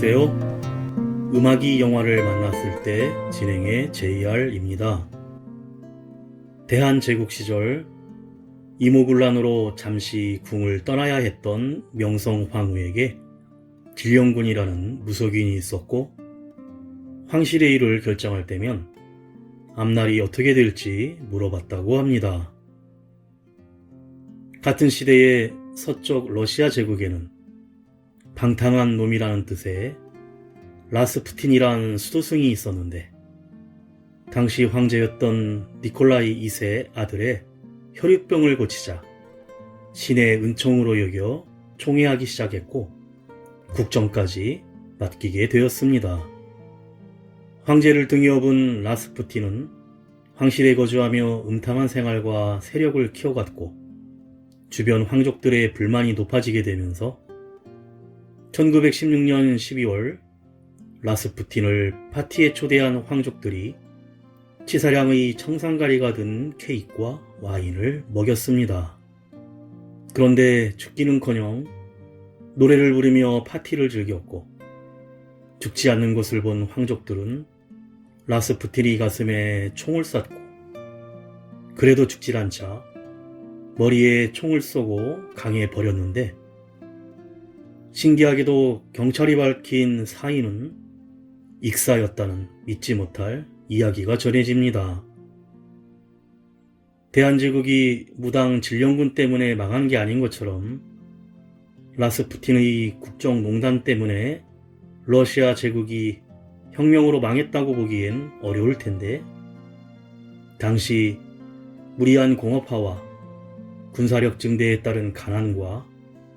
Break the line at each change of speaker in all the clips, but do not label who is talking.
안녕하세요. 음악이 영화를 만났을 때 진행의 JR입니다. 대한제국 시절 이모군란으로 잠시 궁을 떠나야 했던 명성황후에게 길령군이라는 무속인이 있었고, 황실의 일을 결정할 때면 앞날이 어떻게 될지 물어봤다고 합니다. 같은 시대의 서쪽 러시아 제국에는 방탕한 놈이라는 뜻의 라스푸틴이란 수도승이 있었는데, 당시 황제였던 니콜라이 2세 아들의 혈유병을 고치자 신의 은총으로 여겨 총애하기 시작했고, 국정까지 맡기게 되었습니다. 황제를 등에 업은 라스푸틴은 황실에 거주하며 음탕한 생활과 세력을 키워갔고, 주변 황족들의 불만이 높아지게 되면서 1916년 12월 라스푸틴을 파티에 초대한 황족들이 치사량의 청산가리가 든 케이크와 와인을 먹였습니다. 그런데 죽기는커녕 노래를 부르며 파티를 즐겼고, 죽지 않는 것을 본 황족들은 라스푸틴이 가슴에 총을 쐈고, 그래도 죽질 않자 머리에 총을 쏘고 강에 버렸는데, 신기하게도 경찰이 밝힌 사인은 익사였다는 믿지 못할 이야기가 전해집니다. 대한제국이 무당 길령군 때문에 망한 게 아닌 것처럼 라스푸틴의 국정농단 때문에 러시아 제국이 혁명으로 망했다고 보기엔 어려울 텐데, 당시 무리한 공업화와 군사력 증대에 따른 가난과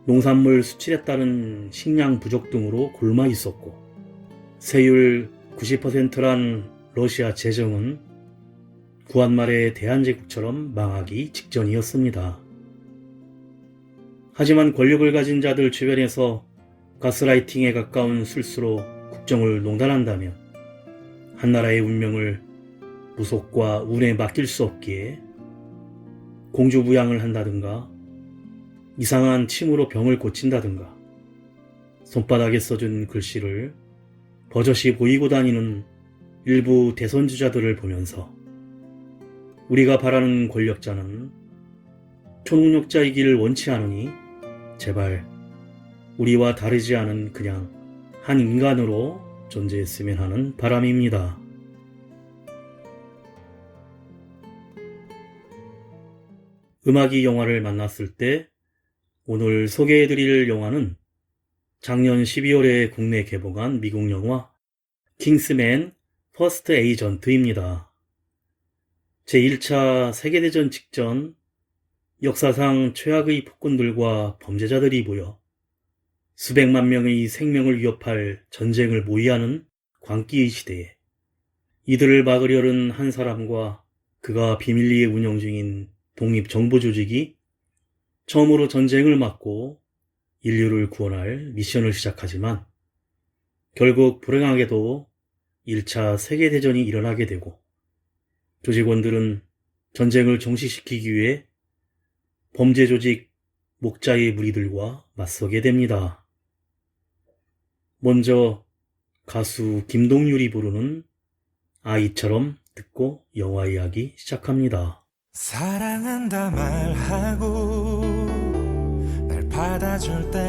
농산물 수출에 따른 식량 부족 등으로 굶어 있었고, 세율 90%란 러시아 재정은 구한말의 대한제국처럼 망하기 직전이었습니다. 하지만 권력을 가진 자들 주변에서 가스라이팅에 가까운 술수로 국정을 농단한다면 한나라의 운명을 무속과 운에 맡길 수 없기에 공주부양을 한다든가, 이상한 침으로 병을 고친다든가, 손바닥에 써준 글씨를 버젓이 보이고 다니는 일부 대선주자들을 보면서 우리가 바라는 권력자는 초능력자이기를 원치 않으니 제발 우리와 다르지 않은 그냥 한 인간으로 존재했으면 하는 바람입니다. 음악이 영화를 만났을 때 오늘 소개해드릴 영화는 작년 12월에 국내 개봉한 미국 영화 킹스맨 퍼스트 에이전트입니다. 제1차 세계대전 직전 역사상 최악의 폭군들과 범죄자들이 모여 수백만 명의 생명을 위협할 전쟁을 모의하는 광기의 시대에 이들을 막으려는 한 사람과 그가 비밀리에 운영 중인 독립정보조직이 처음으로 전쟁을 막고 인류를 구원할 미션을 시작하지만, 결국 불행하게도 1차 세계대전이 일어나게 되고, 조직원들은 전쟁을 종식시키기 위해 범죄 조직 목자의 무리들과 맞서게 됩니다. 먼저 가수 김동률이 부르는 아이처럼 듣고 영화 이야기 시작합니다.
사랑한다 말하고 날 받아줄 때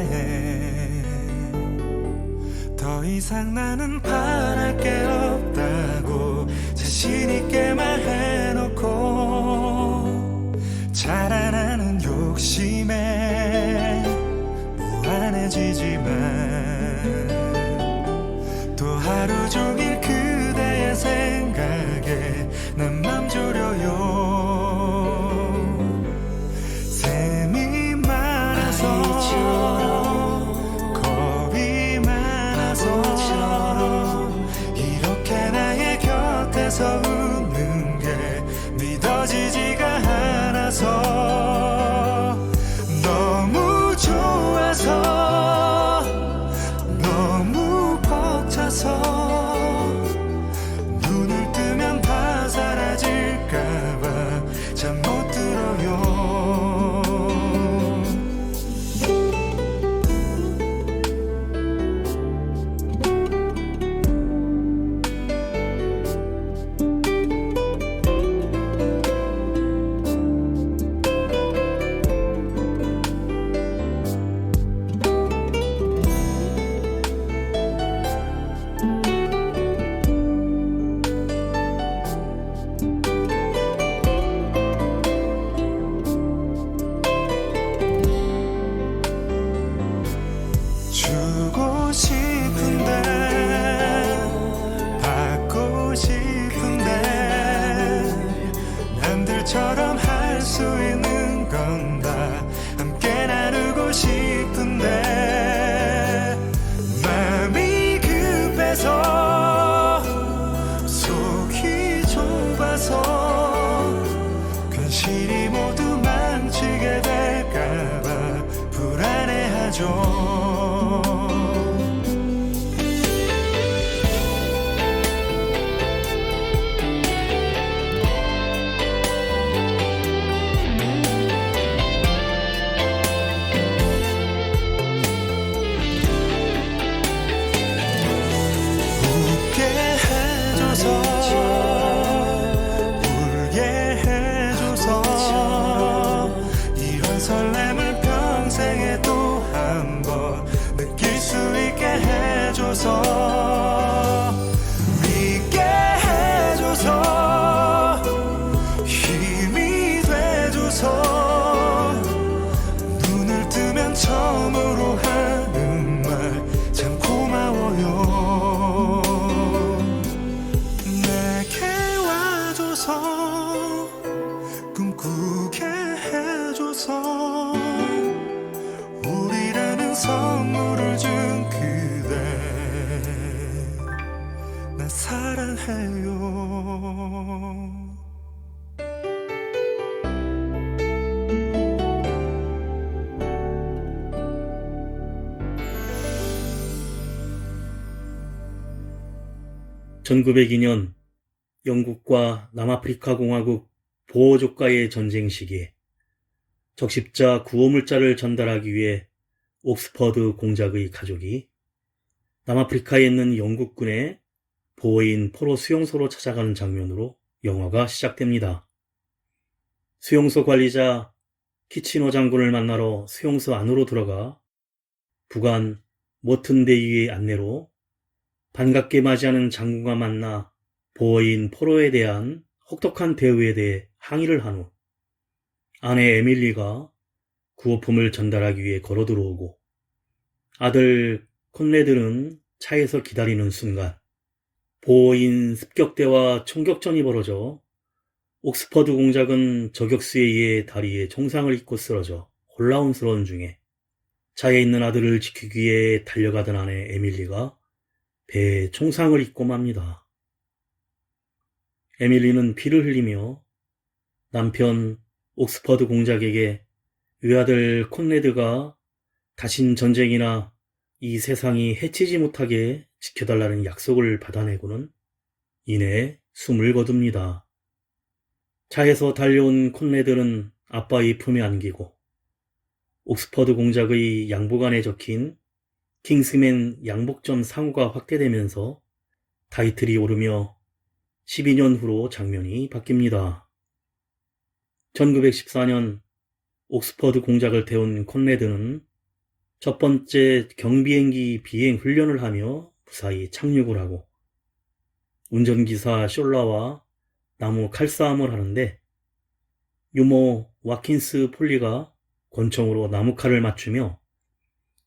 더 이상 나는 바랄 게 없다고 자신있게 말해놓고, 자라나는 욕심에 무한해지지만 또 하루 종일 그대의 생각에 난 맘 졸여요. 웃는 게 믿어지지가 않아서 해줘. 웃게 해줘서 울게 해줘서 이런 설렘을 평생에 또 한 번 느낄 수 있게 해줘서 믿게 해줘서 힘이 돼줘서 눈을 뜨면 처음으로 하는 말 참 고마워요. 내게 와줘서 꿈꾸게 해줘서 우리라는 선물을 준 그대 나 사랑해요.
(1902년) 영국과 남아프리카 공화국 보호족과의 전쟁 시기에 적십자 구호물자를 전달하기 위해 옥스퍼드 공작의 가족이 남아프리카에 있는 영국군의 보호인 포로 수용소로 찾아가는 장면으로 영화가 시작됩니다. 수용소 관리자 키치노 장군을 만나러 수용소 안으로 들어가 부관 모튼 대위의 안내로 반갑게 맞이하는 장군과 만나 보호인 포로에 대한 혹독한 대우에 대해 항의를 한 후 아내 에밀리가 구호품을 전달하기 위해 걸어 들어오고 아들 콘레드는 차에서 기다리는 순간 보호인 습격대와 총격전이 벌어져 옥스퍼드 공작은 저격수에 의해 다리에 총상을 입고 쓰러져 혼란스러운 중에 차에 있는 아들을 지키기 위해 달려가던 아내 에밀리가 배에 총상을 입고 맙니다. 에밀리는 피를 흘리며 남편 옥스퍼드 공작에게 외아들 콘레드가 다신 전쟁이나 이 세상이 해치지 못하게 지켜달라는 약속을 받아내고는 이내 숨을 거둡니다. 차에서 달려온 콘레드는 아빠의 품에 안기고 옥스퍼드 공작의 양복안에 적힌 킹스맨 양복점 상호가 확대되면서 타이틀이 오르며 12년 후로 장면이 바뀝니다. 1914년 옥스퍼드 공작을 태운 콘레드는 첫 번째 경비행기 비행 훈련을 하며 무사히 착륙을 하고 운전기사 숄라와 나무 칼싸움을 하는데 유모 와킨스 폴리가 권총으로 나무칼을 맞추며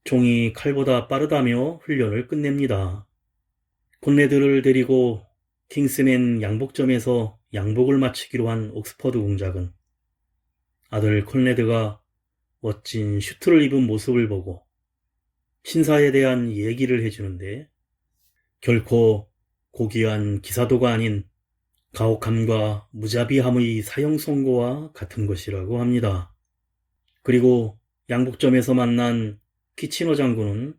총이 칼보다 빠르다며 훈련을 끝냅니다. 콘레드를 데리고 킹스맨 양복점에서 양복을 마치기로 한 옥스퍼드 공작은 아들 콘레드가 멋진 슈트를 입은 모습을 보고 신사에 대한 얘기를 해주는데 결코 고귀한 기사도가 아닌 가혹함과 무자비함의 사형선고와 같은 것이라고 합니다. 그리고 양복점에서 만난 키치노 장군은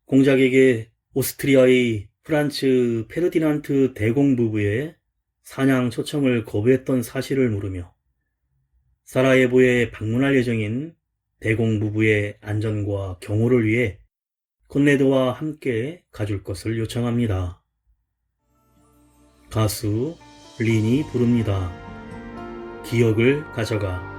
공작에게 오스트리아의 프란츠 페르디난트 대공 부부의 사냥 초청을 거부했던 사실을 물으며 사라예보에 방문할 예정인 대공 부부의 안전과 경호를 위해 콘레드와 함께 가줄 것을 요청합니다. 가수 린이 부릅니다. 기억을 가져가.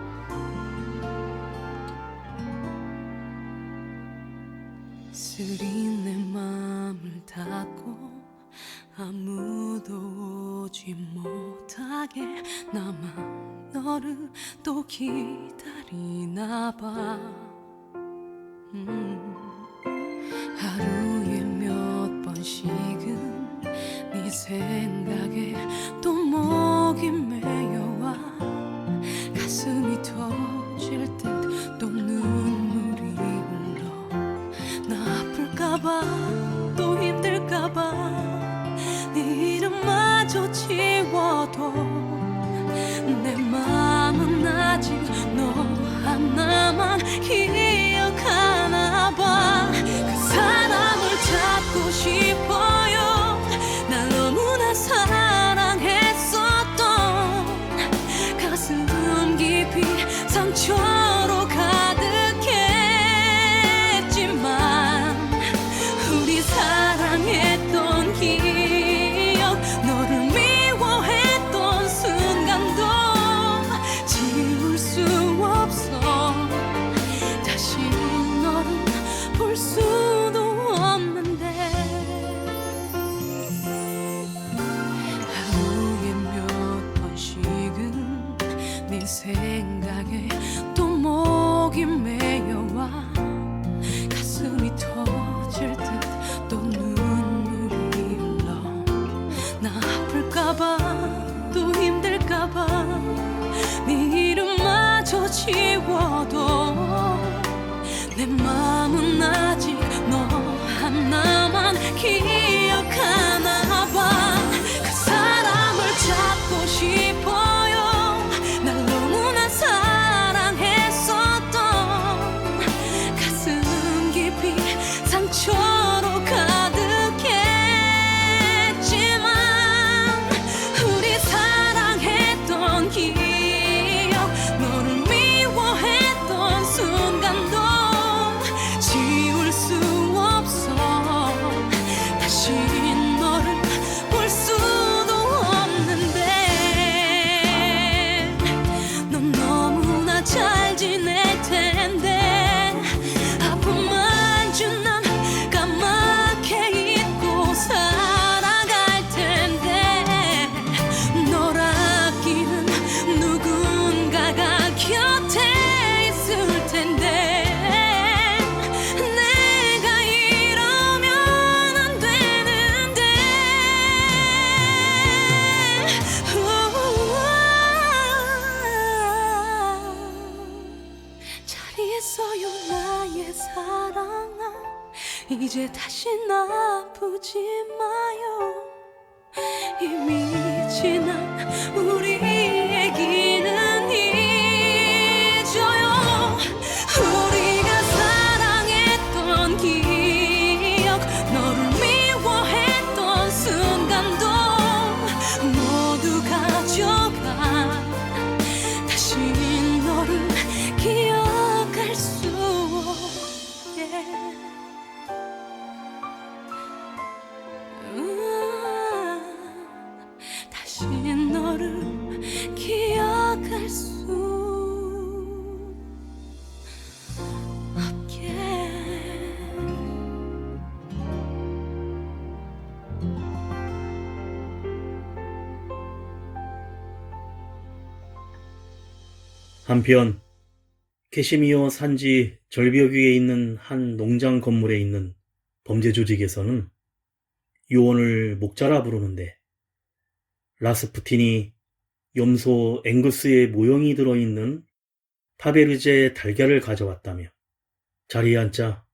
쓰린 내 맘을 닫고 아무도 오지 못하게 나만 너를 또 기다리나 봐. 하루에 몇 번씩은 네 생각에 또 목이 메여와 가슴이 터질 듯 또 눈물이 흘러 나 아플까봐 또 힘들까봐 네 이름마저 지워도 내 맘은 아직 너 하나만 기억하나 봐. 다시 너를 볼 수도 없는데 하루에 몇 번씩은 네 생각에 또 목이 메여와 가슴이 터질 듯 또 눈물이 흘러 나 아플까봐 또 힘들까봐 네 이름마저 지워도 내 마음은 아직 너 하나만 기억하나 봐. 그 사람을 찾고 싶어요. 날 너무나 사랑했었던 가슴 깊이 상처로 가득했지만 우리 사랑했던 기억 너를 미워했던 순간도 지울 수 없어. 다시 너를 볼 수도 없는데 넌 너무나 잘 지낼 텐데 아픔만 준 난 까맣게 잊고 살아갈 텐데 널 아끼는 누군가가 곁에 있을 텐데 내가 이러면 안 되는데 잘 있어요 나의 사랑아 이제 다신 아프지 마요 이미 지난 우리 얘기는 잊어요. 우리가 사랑했던 기억 너를 미워했던 순간도 모두 가져가 다시 너를 기억할 수 없게 다시 너를 기억할 수 없게.
한편 캐시미어 산지 절벽 위에 있는 한 농장 건물에 있는 범죄 조직에서는 요원을 목자라 부르는데 라스푸틴이 염소 앵구스의 모형이 들어있는 타베르제 달걀을 가져왔다며 자리에 앉자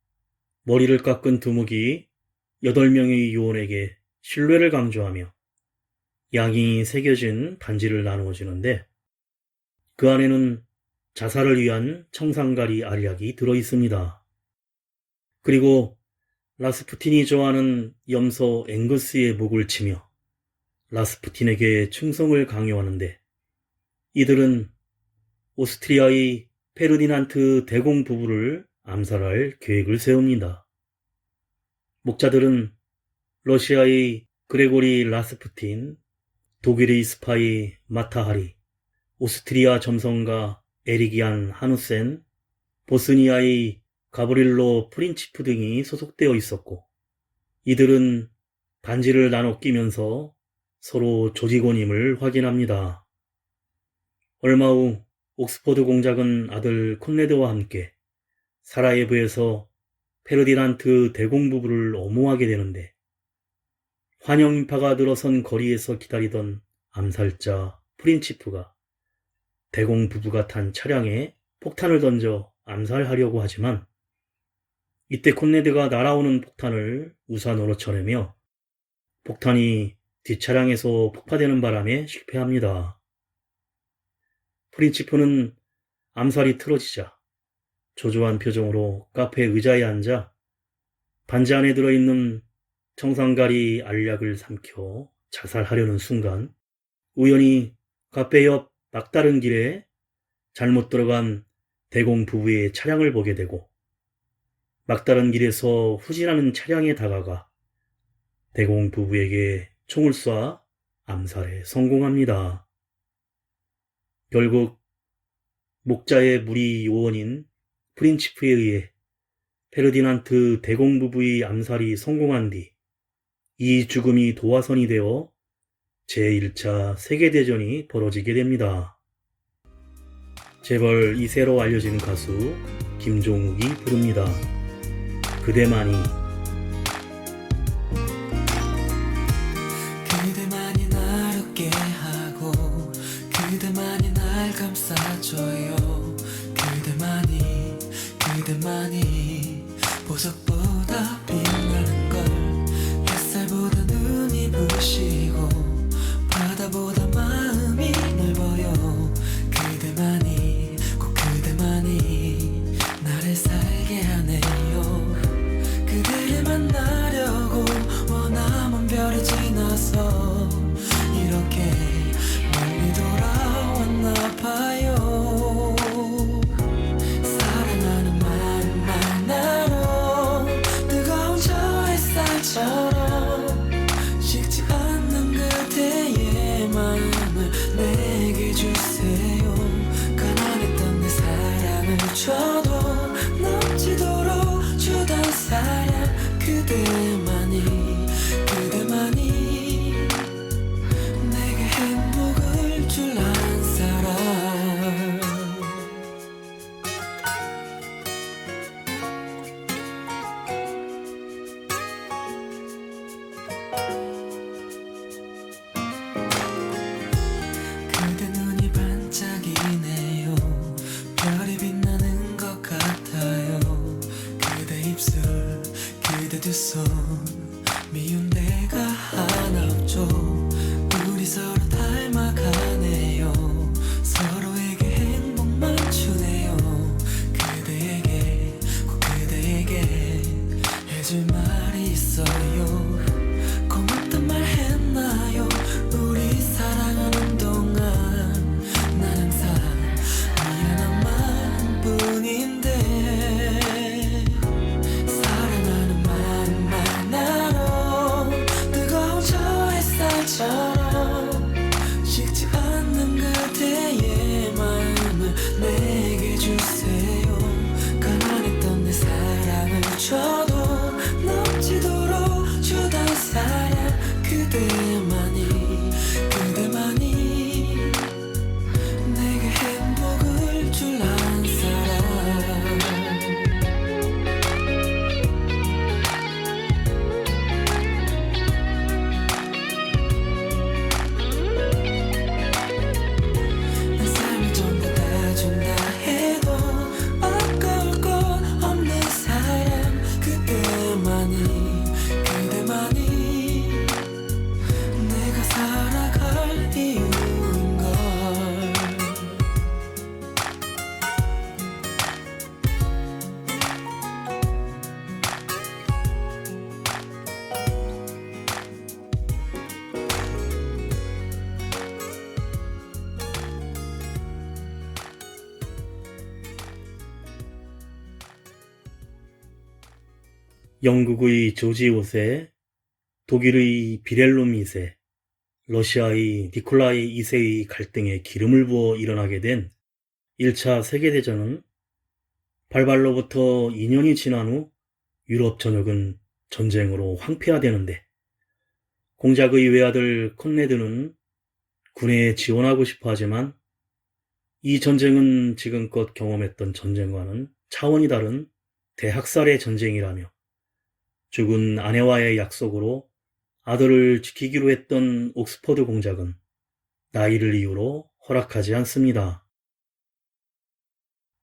머리를 깎은 두목이 8명의 요원에게 신뢰를 강조하며 양이 새겨진 반지를 나누어 주는데 그 안에는 자살을 위한 청산가리 알약이 들어있습니다. 그리고 라스푸틴이 좋아하는 염소 앵구스의 목을 치며 라스푸틴에게 충성을 강요하는데 이들은 오스트리아의 페르디난트 대공 부부를 암살할 계획을 세웁니다. 목자들은 러시아의 그레고리 라스푸틴, 독일의 스파이 마타하리, 오스트리아 점성가 에리기안 하누센, 보스니아의 가브릴로 프린치프 등이 소속되어 있었고 이들은 반지를 나눠 끼면서 서로 조직원임을 확인합니다. 얼마 후 옥스퍼드 공작은 아들 콘레드와 함께 사라예브에서 페르디난트 대공부부를 엄호하게 되는데 환영인파가 늘어선 거리에서 기다리던 암살자 프린치프가 대공부부가 탄 차량에 폭탄을 던져 암살하려고 하지만 이때 콘레드가 날아오는 폭탄을 우산으로 쳐내며 폭탄이 뒷차량에서 폭파되는 바람에 실패합니다. 프린치프는 암살이 틀어지자 초조한 표정으로 카페 의자에 앉아 반지 안에 들어있는 청산가리 알약을 삼켜 자살하려는 순간 우연히 카페 옆 막다른 길에 잘못 들어간 대공 부부의 차량을 보게 되고 막다른 길에서 후진하는 차량에 다가가 대공 부부에게 총을 쏴 암살에 성공합니다. 결국 목자의 무리 요원인 프린치프에 의해 페르디난트 대공부부의 암살이 성공한 뒤 이 죽음이 도화선이 되어 제1차 세계대전이 벌어지게 됩니다. 재벌 2세로 알려진 가수 김종욱이 부릅니다. 그대만이.
그대만이 날 웃게 하고 그대만이 날 감싸줘요. 그대만이 보석보다 빛나는 걸. 햇살보다 눈이 부시고 바다보다 마음이 넓어요. 그대만이 꼭 그대만이 나를 살게 하네요. 그대를 만나려고 머나먼 별이 지나서 이렇게 멀리 돌아왔나 봐요. 사랑하는 마음만 나로 뜨거운 저 햇살처럼 식지 않는 그대의 마음을 내게 주세요. 가난했던 내 사랑을 줘도 넘치도록 주던 사랑. 그대만이 내게 행복을 줄 아는 사람. 그대 눈이 반짝이네요. 별이 빛나는 것 같아요. 그대 입술, 그대 두 손, 미운 데가 하나 없죠. 우리 서로 닮아가네요. 서로에게 행복만 주네요. 그대에게 꼭 그대에게 해줄 말이 있어요. 고맙단 말 했나요? 우리 사랑하는 동안 난 항상 미안한 마음뿐인데. 사랑하는 마음만 나로 뜨거운 저 햇살처럼 식지 않는 그대의 마음을 내게 주세요. 가난했던 내 사랑을 줘도 넘치도록 주던 사랑. 그대만이 내게 행복을 줄 아는 사람. 내 삶을 전부 다 준다 해도 아까울 것 없는 사랑. 그대만이 내가 살아갈 이유인걸.
영국의 조지 5세, 독일의 비렐롬 2세, 러시아의 니콜라이 2세의 갈등에 기름을 부어 일어나게 된 1차 세계대전은 발발로부터 2년이 지난 후 유럽 전역은 전쟁으로 황폐화되는데, 공작의 외아들 콘레드는 군에 지원하고 싶어 하지만 이 전쟁은 지금껏 경험했던 전쟁과는 차원이 다른 대학살의 전쟁이라며 죽은 아내와의 약속으로 아들을 지키기로 했던 옥스퍼드 공작은 나이를 이유로 허락하지 않습니다.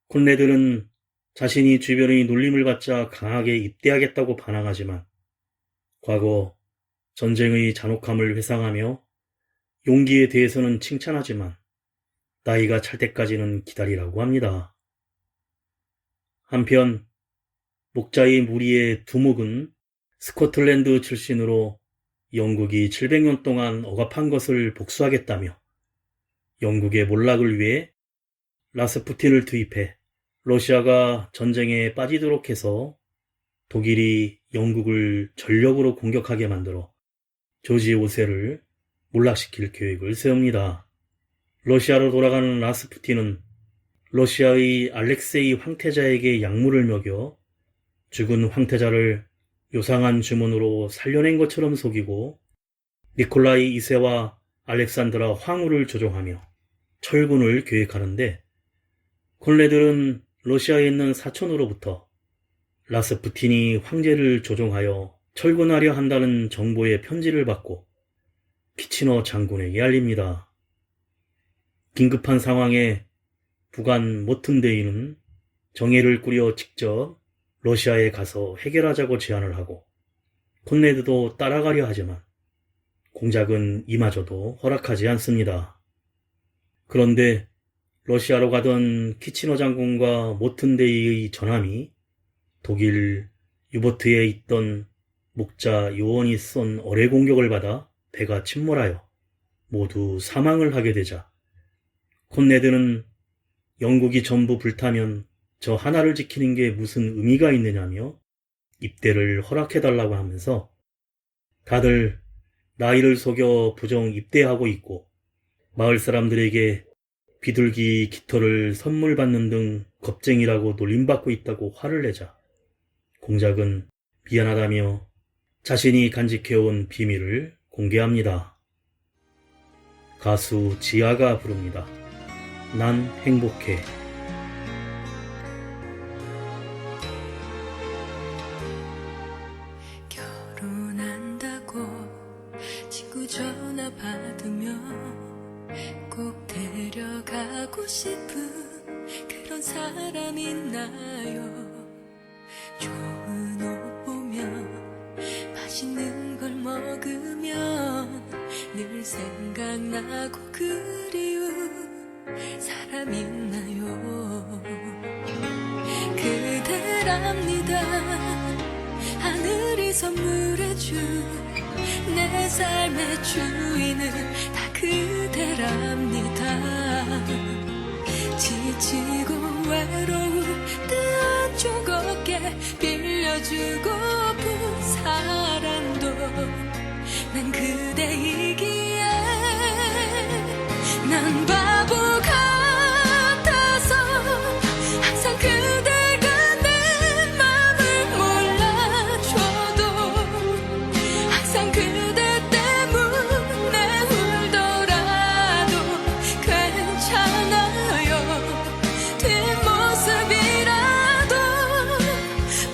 콘레드는 자신이 주변의 놀림을 받자 강하게 입대하겠다고 반항하지만 과거 전쟁의 잔혹함을 회상하며 용기에 대해서는 칭찬하지만 나이가 찰 때까지는 기다리라고 합니다. 한편 목자의 무리의 두목은 스코틀랜드 출신으로 영국이 700년 동안 억압한 것을 복수하겠다며 영국의 몰락을 위해 라스푸틴을 투입해 러시아가 전쟁에 빠지도록 해서 독일이 영국을 전력으로 공격하게 만들어 조지 5세를 몰락시킬 계획을 세웁니다. 러시아로 돌아가는 라스푸틴은 러시아의 알렉세이 황태자에게 약물을 먹여 죽은 황태자를 요상한 주문으로 살려낸 것처럼 속이고 니콜라이 2세와 알렉산드라 황후를 조종하며 철군을 계획하는데 콘레들은 러시아에 있는 사촌으로부터 라스푸틴이 황제를 조종하여 철군하려 한다는 정보의 편지를 받고 키치너 장군에게 알립니다. 긴급한 상황에 부관 모튼데이는 정예를 꾸려 직접 러시아에 가서 해결하자고 제안을 하고 콘레드도 따라가려 하지만 공작은 이마저도 허락하지 않습니다. 그런데 러시아로 가던 키치너 장군과 모튼데이의 전함이 독일 유보트에 있던 목자 요원이 쏜 어뢰 공격을 받아 배가 침몰하여 모두 사망을 하게 되자 콘레드는 영국이 전부 불타면 저 하나를 지키는 게 무슨 의미가 있느냐며 입대를 허락해달라고 하면서 다들 나이를 속여 부정 입대하고 있고 마을 사람들에게 비둘기 깃털을 선물 받는 등 겁쟁이라고 놀림받고 있다고 화를 내자 공작은 미안하다며 자신이 간직해온 비밀을 공개합니다. 가수 지아가 부릅니다. 난 행복해.
결혼한다고 친구 전화 받으면 꼭 데려가고 싶은 그런 사람 있나요? 좋은 옷 보면 맛있는 걸 먹으면 늘 생각나고 그리운 사람 있나요? 그대랍니다. 하늘이 선물해준 내 삶의 주인은 다 그대랍니다. 지치고 외로울 때 한쪽 어깨 빌려주고픈 사랑도 난 그대이기에 난 바보 같아서 항상 그대가 내 맘을 몰라줘도 항상 그대 때문에 울더라도 괜찮아요. 뒷모습이라도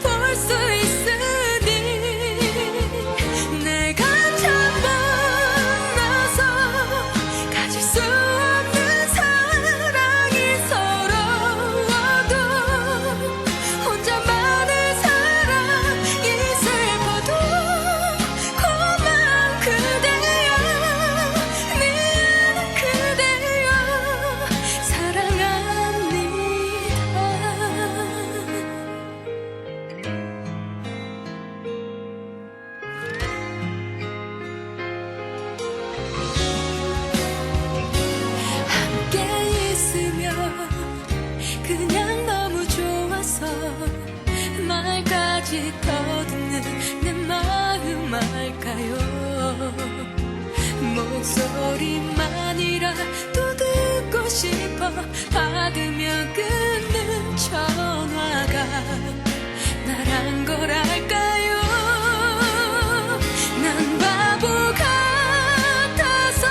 볼 수 있으니 내가 참 만나서 가질 수 없는 사랑이 서러워도 혼자만의 사랑이 슬퍼도 고마운 그대여 미안한 그대여 사랑합니다. 함께 있으면 그냥 너무 좋아서 말까지 더듬는 내 마음 알까요? 목소리만이라도 듣고 싶어 받으면 끊는 전화가 나란 걸 알까요? 난 바보 같아서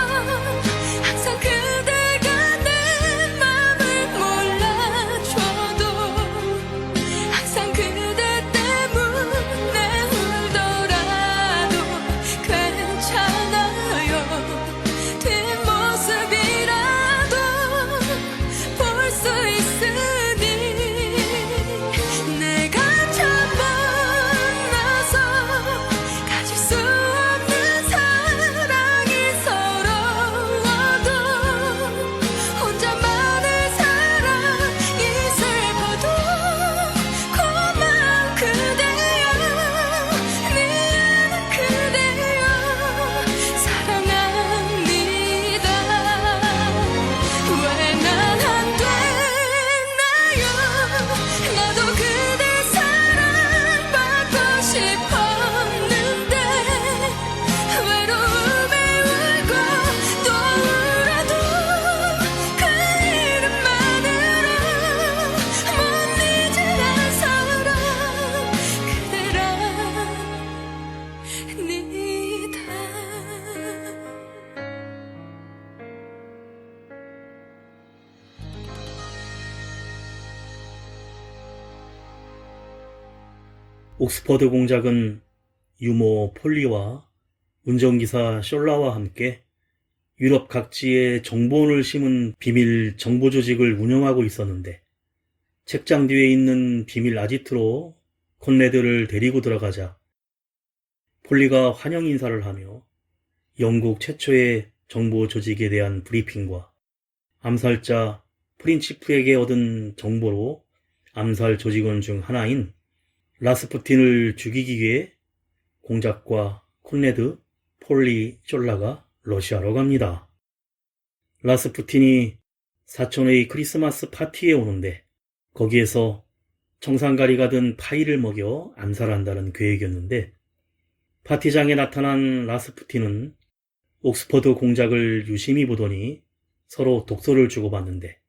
항상 그대가 내 맘을 몰라줘도 항상 그대 때문에 울더라도 괜찮아요. 뒷모습이라도 볼 수 있으니
옥스퍼드 공작은 유모 폴리와 운전기사 숄라와 함께 유럽 각지에 정보원을 심은 비밀 정보 조직을 운영하고 있었는데, 책장 뒤에 있는 비밀 아지트로 콘레드를 데리고 들어가자 폴리가 환영 인사를 하며 영국 최초의 정보 조직에 대한 브리핑과 암살자 프린치프에게 얻은 정보로 암살 조직원 중 하나인 라스푸틴을 죽이기 위해 공작과 콘레드, 폴리, 숄라가 러시아로 갑니다. 라스푸틴이 사촌의 크리스마스 파티에 오는데 거기에서 청산가리가 든 파이를 먹여 암살한다는 계획이었는데, 파티장에 나타난 라스푸틴은 옥스퍼드 공작을 유심히 보더니 서로 독서를 주고받는데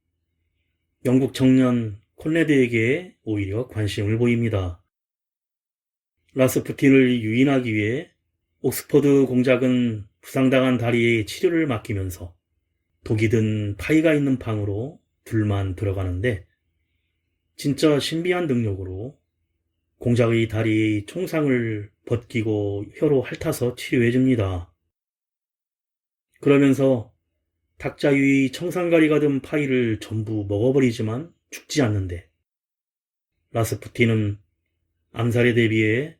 영국 청년 콘레드에게 오히려 관심을 보입니다. 라스푸틴을 유인하기 위해 옥스퍼드 공작은 부상당한 다리에 치료를 맡기면서 독이 든 파이가 있는 방으로 둘만 들어가는데, 진짜 신비한 능력으로 공작의 다리의 총상을 벗기고 혀로 핥아서 치료해줍니다. 그러면서 탁자 위의 청산가리가 든 파이를 전부 먹어버리지만 죽지 않는데, 라스푸틴은 암살에 대비해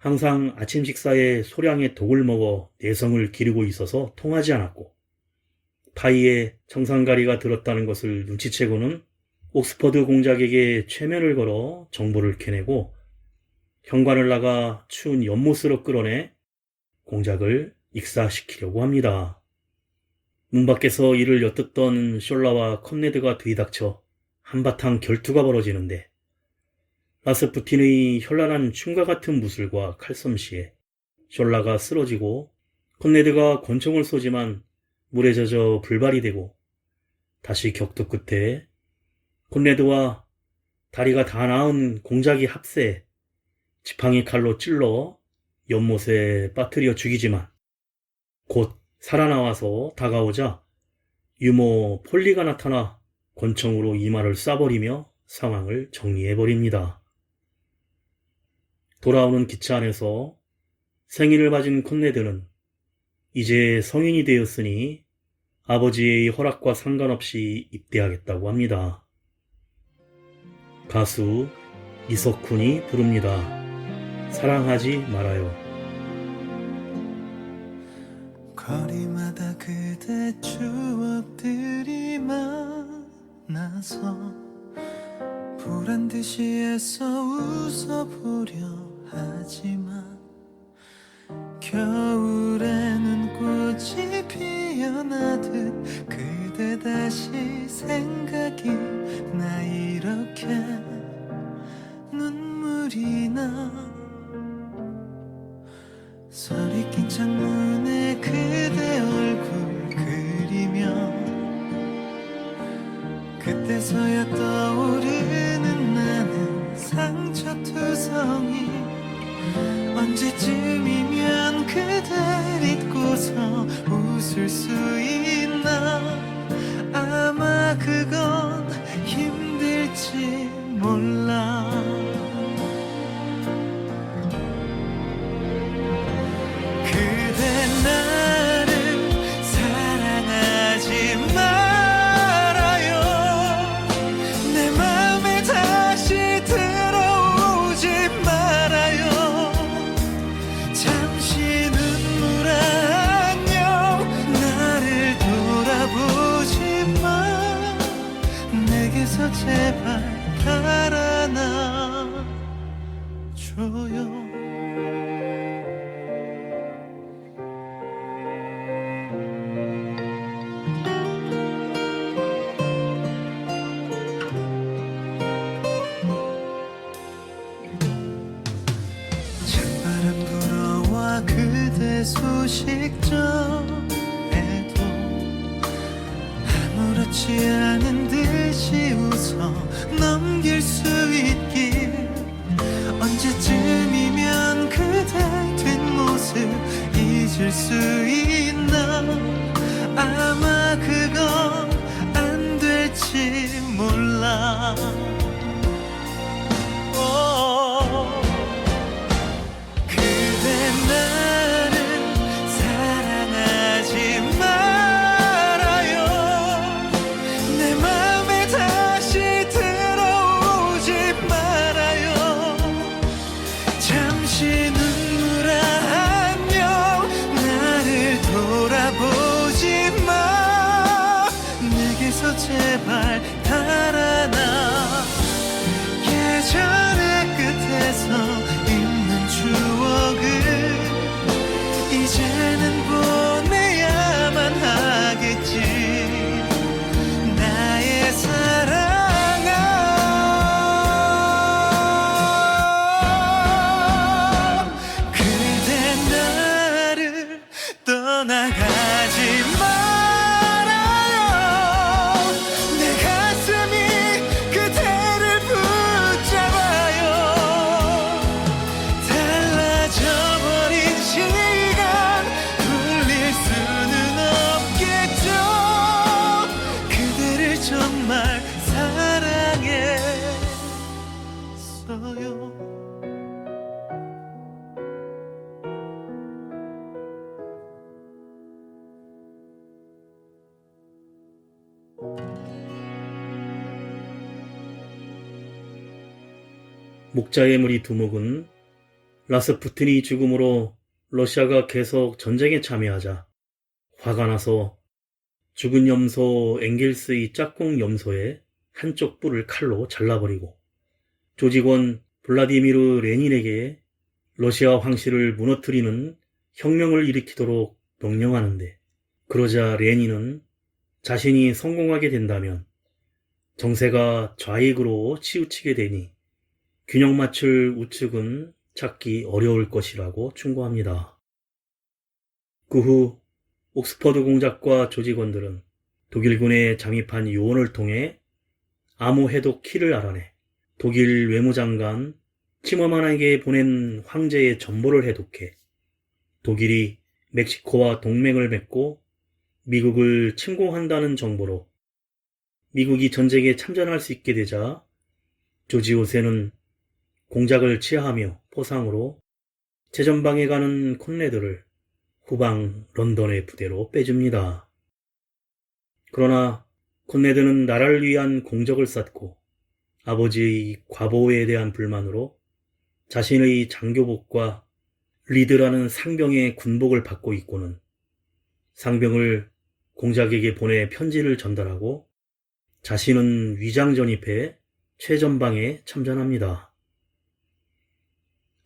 항상 아침 식사에 소량의 독을 먹어 내성을 기르고 있어서 통하지 않았고, 파이에 청산가리가 들었다는 것을 눈치채고는 옥스퍼드 공작에게 최면을 걸어 정보를 캐내고 현관을 나가 추운 연못으로 끌어내 공작을 익사시키려고 합니다. 문 밖에서 이를 엿듣던 숄라와 콘레드가 들이닥쳐 한바탕 결투가 벌어지는데, 라스푸틴의 현란한 춤과 같은 무술과 칼솜씨에 숄라가 쓰러지고 콘레드가 권총을 쏘지만 물에 젖어 불발이 되고, 다시 격투 끝에 콘레드와 다리가 다 나은 공작이 합세해 지팡이 칼로 찔러 연못에 빠뜨려 죽이지만 곧 살아나와서 다가오자 유모 폴리가 나타나 권총으로 이마를 쏴버리며 상황을 정리해버립니다. 돌아오는 기차 안에서 생일을 맞은 콘레드는 이제 성인이 되었으니 아버지의 허락과 상관없이 입대하겠다고 합니다. 가수 이석훈이 부릅니다. 사랑하지 말아요.
거리마다 그대 추억들이 많아서 보란듯이 애써 웃어보려 하지만 겨울에는 꽃이 피어나듯 그대 다시 생각이 나. 이렇게 눈물이 나. 서리 낀 창문에 그대 얼굴 그리며 그때서야 떠오르는 나는 상처투성이. 언제쯤이면 그댈 잊고서 웃을 수 있나. 아마 그건 힘들지 몰라. 그대 나를 사랑하지 말아요. 내 맘에 다시 들어오지 말아요. 잠시 눈물 안녕. 나를 돌아보지 마. 내게서 제발 달아나 줘요. 찬바람 불어와 그대 소식 전해도 아무렇지 않은 듯이 웃어 넘길 수 있길. 언제쯤이면 그대 뒷모습 잊을 수 있나. 아마 그건 안 될지 몰라. 있어요.
목자의 무리 두목은 라스푸틴이 죽음으로 러시아가 계속 전쟁에 참여하자 화가 나서 죽은 염소 엥겔스의 짝꿍 염소의 한쪽 뿔을 칼로 잘라버리고 조직원 블라디미르 레닌에게 러시아 황실을 무너뜨리는 혁명을 일으키도록 명령하는데, 그러자 레닌은 자신이 성공하게 된다면 정세가 좌익으로 치우치게 되니 균형 맞출 우측은 찾기 어려울 것이라고 충고합니다. 그 후 옥스퍼드 공작과 조직원들은 독일군에 잠입한 요원을 통해 암호 해독 키를 알아내 독일 외무장관 치머만에게 보낸 황제의 전보를 해독해 독일이 멕시코와 동맹을 맺고 미국을 침공한다는 정보로 미국이 전쟁에 참전할 수 있게 되자 조지 오센은 공작을 치하하며 포상으로 최전방에 가는 콘레드를 후방 런던의 부대로 빼줍니다. 그러나 콘레드는 나라를 위한 공적을 쌓고 아버지의 과보에 대한 불만으로 자신의 장교복과 리드라는 상병의 군복을 받고 있고는 상병을 공작에게 보내 편지를 전달하고 자신은 위장 전입해 최전방에 참전합니다.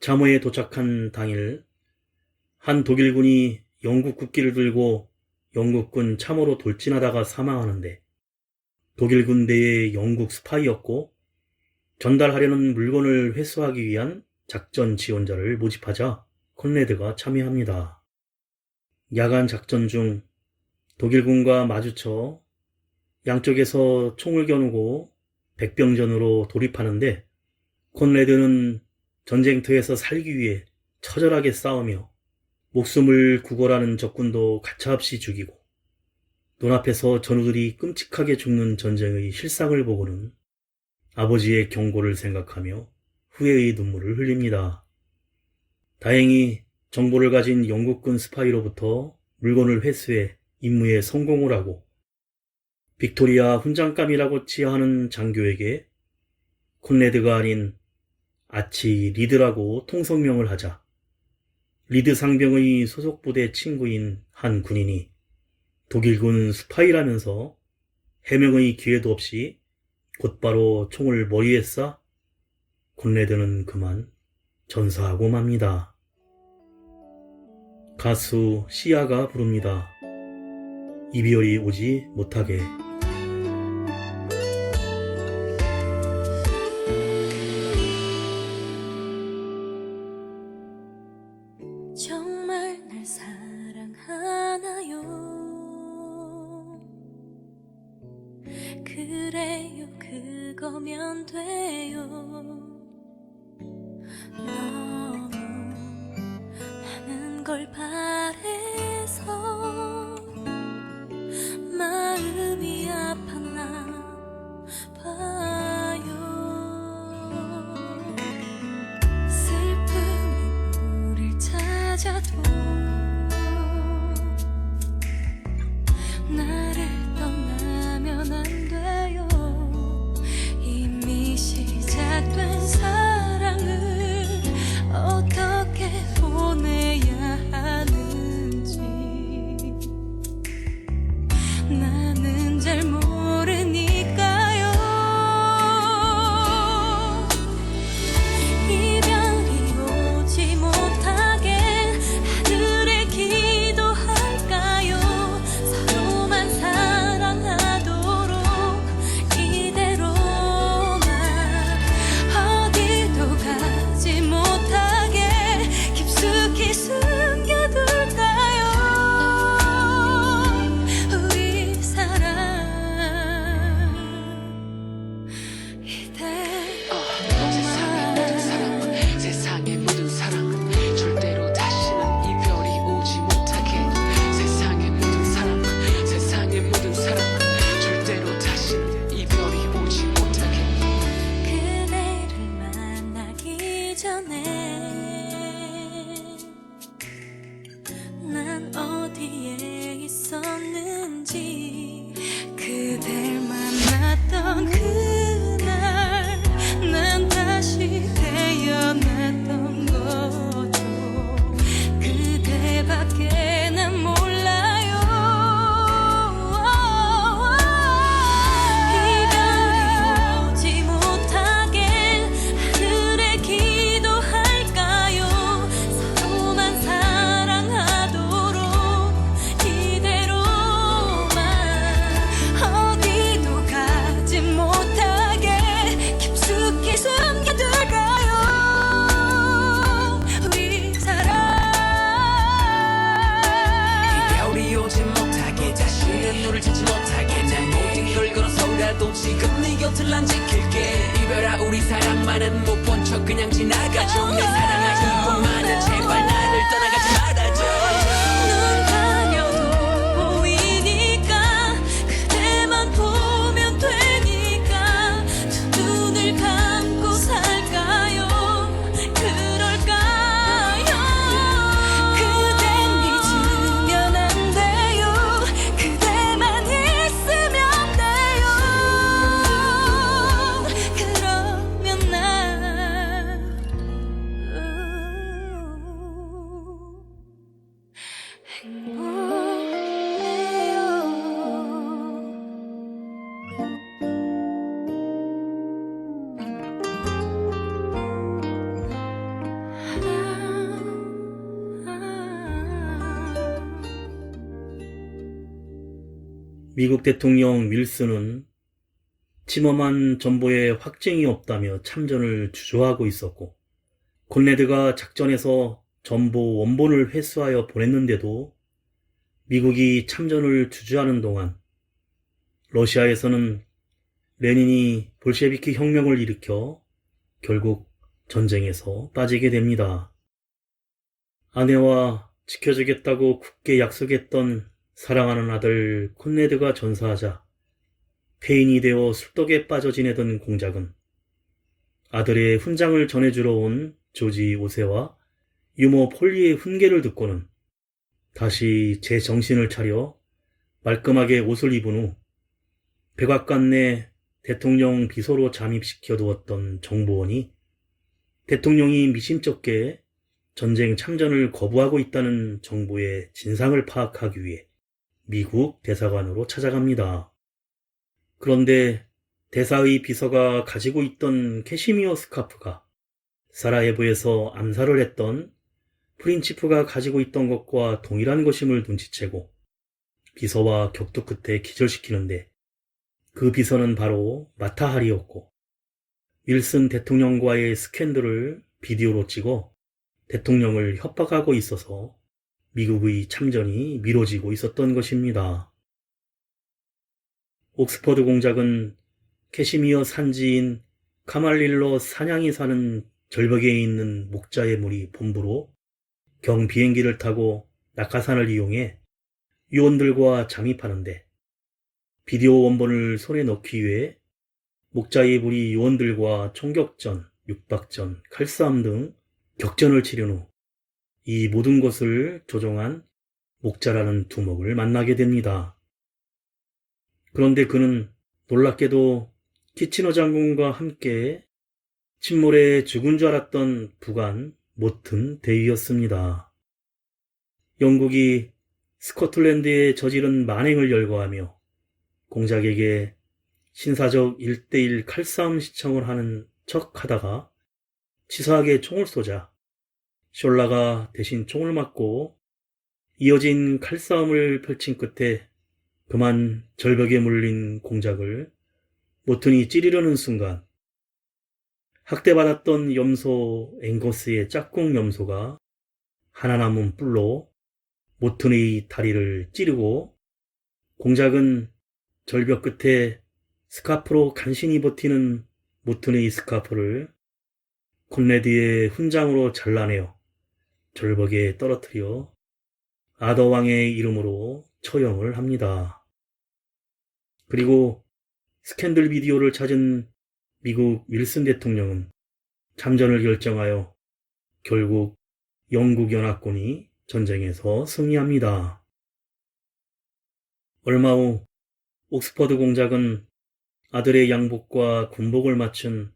잠오에 도착한 당일 한 독일군이 영국 국기를 들고 영국군 참호로 돌진하다가 사망하는데 독일군 내의 영국 스파이였고 전달하려는 물건을 회수하기 위한 작전 지원자를 모집하자 콘레드가 참여합니다. 야간 작전 중 독일군과 마주쳐 양쪽에서 총을 겨누고 백병전으로 돌입하는데 콘레드는 전쟁터에서 살기 위해 처절하게 싸우며 목숨을 구걸하는 적군도 가차없이 죽이고 눈앞에서 전우들이 끔찍하게 죽는 전쟁의 실상을 보고는 아버지의 경고를 생각하며 후회의 눈물을 흘립니다. 다행히 정보를 가진 영국군 스파이로부터 물건을 회수해 임무에 성공을 하고 빅토리아 훈장감이라고 치하하는 장교에게 콘레드가 아닌 아치 리드라고 통성명을 하자 리드 상병의 소속 부대 친구인 한 군인이 독일군 스파이라면서 해명의 기회도 없이 곧바로 총을 머리에 쏴 콘레드는 그만 전사하고 맙니다. 가수 시아가 부릅니다. 이별이 오지 못하게.
정말 날 사랑하나요? 그래요, 그거면 돼요. 너무 많은 걸 바래서 마음이 아팠나 봐요. 슬픔이 우릴 찾아도 나를 떠나면 안 돼요. 이미 시작된 사랑을 어떻게 보내야 하는지 나는 잘 모르니까요. 이별이 오지 못하게 하는 난 어디에 있었는지 그댈 만났던 그날 난 다시 태어났던 거죠. 그대밖에 난 몰라요. 이별이 오지 못하게 하늘에 기도할까요? 서로만 사랑하도록 이대로만 어디도 가지 못하게 깊숙이 숨겨둘까요? 우리 사랑
이별이 오지 못하게 다시는 너를 찾지 못하게 난 모든 걸 걸어서라도 지금 네 곁을 난 지킬게. 이별아 우리 사랑만은 못 본 척 그냥 지나가줘. 내 사랑할 이것만은 제발 나를 떠나가지 말아줘.
눈 가려도 보이니까 그대만 보면 되니까 두 눈을 감고 살까요? 그럴까요? 그댄 잊으면 안 돼요. 그대만 있으면 돼요. 그러면 난
미국 대통령 윌슨은 침엄한 전보에 확증이 없다며 참전을 주저하고 있었고, 콘레드가 작전에서 전보 원본을 회수하여 보냈는데도 미국이 참전을 주저하는 동안 러시아에서는 레닌이 볼셰비키 혁명을 일으켜 결국 전쟁에서 빠지게 됩니다. 아내와 지켜주겠다고 굳게 약속했던 사랑하는 아들 콘레드가 전사하자 폐인이 되어 술독에 빠져 지내던 공작은 아들의 훈장을 전해주러 온 조지 5세와 유모 폴리의 훈계를 듣고는 다시 제 정신을 차려 말끔하게 옷을 입은 후 백악관 내 대통령 비서로 잠입시켜 두었던 정보원이 대통령이 미심쩍게 전쟁 참전을 거부하고 있다는 정보의 진상을 파악하기 위해 미국 대사관으로 찾아갑니다. 그런데 대사의 비서가 가지고 있던 캐시미어 스카프가 사라예보에서 암살을 했던 프린치프가 가지고 있던 것과 동일한 것임을 눈치채고 비서와 격투 끝에 기절시키는데 그 비서는 바로 마타하리였고 윌슨 대통령과의 스캔들을 비디오로 찍어 대통령을 협박하고 있어서 미국의 참전이 미뤄지고 있었던 것입니다. 옥스퍼드 공작은 캐시미어 산지인 카말릴러 사냥이 사는 절벽에 있는 목자의 무리 본부로 경 비행기를 타고 낙하산을 이용해 요원들과 잠입하는데 비디오 원본을 손에 넣기 위해 목자의 무리 요원들과 총격전, 육박전, 칼싸움 등 격전을 치른 후 이 모든 것을 조종한 목자라는 두목을 만나게 됩니다. 그런데 그는 놀랍게도 키치너 장군과 함께 침몰에 죽은 줄 알았던 부관 모튼 대위였습니다. 영국이 스코틀랜드에 저지른 만행을 열거하며 공작에게 신사적 1대1 칼싸움 시청을 하는 척 하다가 치사하게 총을 쏘자 숄라가 대신 총을 맞고 이어진 칼싸움을 펼친 끝에 그만 절벽에 물린 공작을 모튼이 찌르려는 순간 학대받았던 염소 앵거스의 짝꿍 염소가 하나 남은 뿔로 모튼의 다리를 찌르고 공작은 절벽 끝에 스카프로 간신히 버티는 모튼의 스카프를 콘레드의 훈장으로 잘라내어 절벽에 떨어뜨려 아더왕의 이름으로 처형을 합니다. 그리고 스캔들 비디오를 찾은 미국 윌슨 대통령은 참전을 결정하여 결국 영국 연합군이 전쟁에서 승리합니다. 얼마 후 옥스퍼드 공작은 아들의 양복과 군복을 맞춘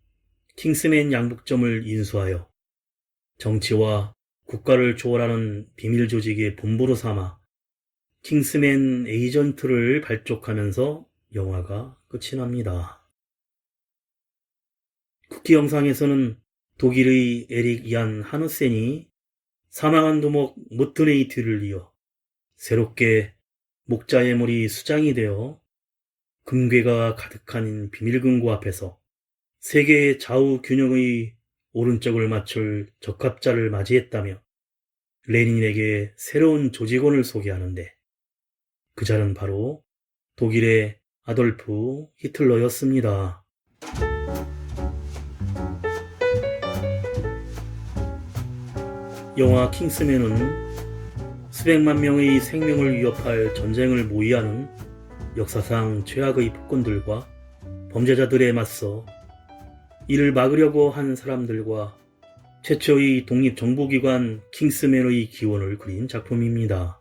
킹스맨 양복점을 인수하여 정치와 국가를 초월하는 비밀 조직의 본부로 삼아 킹스맨 에이전트를 발족하면서 영화가 끝이 납니다. 쿠키 영상에서는 독일의 에릭 얀 하누센이 사망한 두목 모트네이 뒤를 이어 새롭게 목자의 머리 수장이 되어 금괴가 가득한 비밀금고 앞에서 세계의 좌우 균형의 오른쪽을 맞출 적합자를 맞이했다며 레닌에게 새로운 조직원을 소개하는데 그 자는 바로 독일의 아돌프 히틀러였습니다. 영화 킹스맨은 수백만 명의 생명을 위협할 전쟁을 모의하는 역사상 최악의 폭군들과 범죄자들에 맞서 이를 막으려고 한 사람들과 최초의 독립정보기관 킹스맨의 기원을 그린 작품입니다.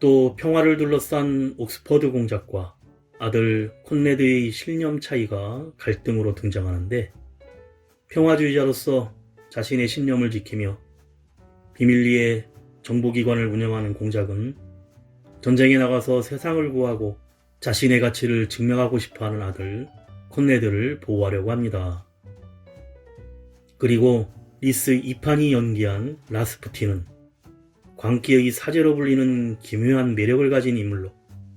또 평화를 둘러싼 옥스퍼드 공작과 아들 콘레드의 신념 차이가 갈등으로 등장하는데 평화주의자로서 자신의 신념을 지키며 비밀리에 정보기관을 운영하는 공작은 전쟁에 나가서 세상을 구하고 자신의 가치를 증명하고 싶어하는 아들 콘레드를 보호하려고 합니다. 그리고 리스 이판이 연기한 라스푸틴은 광기의 사제로 불리는 기묘한 매력을 가진 인물로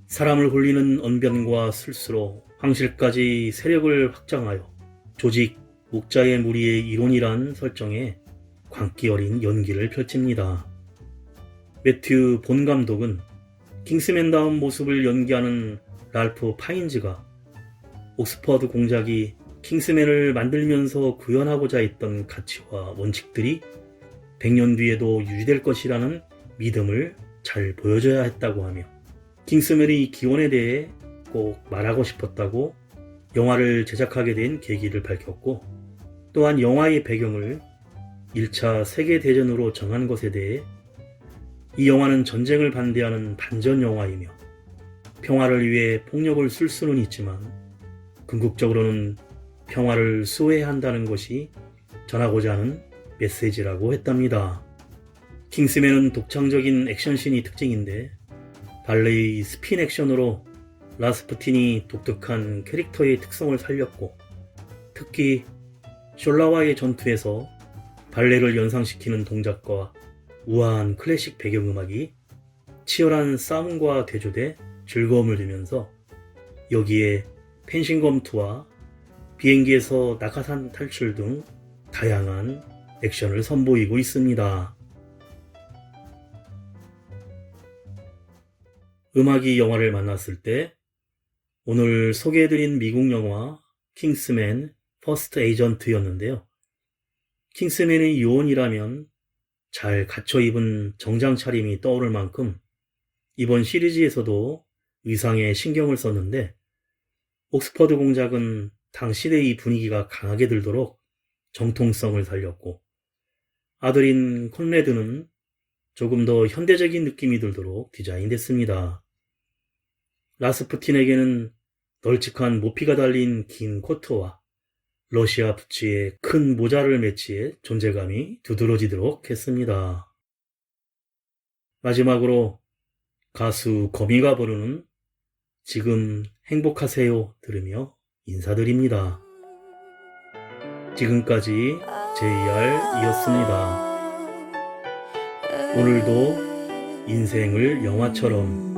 사람을 홀리는 언변과 술수로 황실까지 세력을 확장하여 조직 목자의 무리의 이론이란 설정에 광기 어린 연기를 펼칩니다. 매튜 본 감독은 킹스맨다운 모습을 연기하는 랄프 파인즈가 옥스퍼드 공작이 킹스맨을 만들면서 구현하고자 했던 가치와 원칙들이 100년 뒤에도 유지될 것이라는 믿음을 잘 보여줘야 했다고 하며 킹스맨의 기원에 대해 꼭 말하고 싶었다고 영화를 제작하게 된 계기를 밝혔고 또한 영화의 배경을 1차 세계대전으로 정한 것에 대해 이 영화는 전쟁을 반대하는 반전 영화이며 평화를 위해 폭력을 쓸 수는 있지만 궁극적으로는 평화를 수호해야 한다는 것이 전하고자 하는 메시지라고 했답니다. 킹스맨은 독창적인 액션씬이 특징인데 발레의 스핀 액션으로 라스푸틴이 독특한 캐릭터의 특성을 살렸고 특히 숄라와의 전투에서 발레를 연상시키는 동작과 우아한 클래식 배경음악이 치열한 싸움과 대조돼 즐거움을 주면서 여기에 펜싱 검투와 비행기에서 낙하산 탈출 등 다양한 액션을 선보이고 있습니다. 음악이 영화를 만났을 때 오늘 소개해드린 미국 영화 킹스맨 퍼스트 에이전트였는데요. 킹스맨의 요원이라면 잘 갖춰 입은 정장 차림이 떠오를 만큼 이번 시리즈에서도 의상에 신경을 썼는데 옥스퍼드 공작은 당시대의 분위기가 강하게 들도록 정통성을 살렸고 아들인 콘레드는 조금 더 현대적인 느낌이 들도록 디자인됐습니다. 라스푸틴에게는 널찍한 모피가 달린 긴 코트와 러시아 부츠에 큰 모자를 매치해 존재감이 두드러지도록 했습니다. 마지막으로 가수 거미가 부르는 지금 행복하세요 들으며 인사드립니다. 지금까지 JR이었습니다. 오늘도 인생을 영화처럼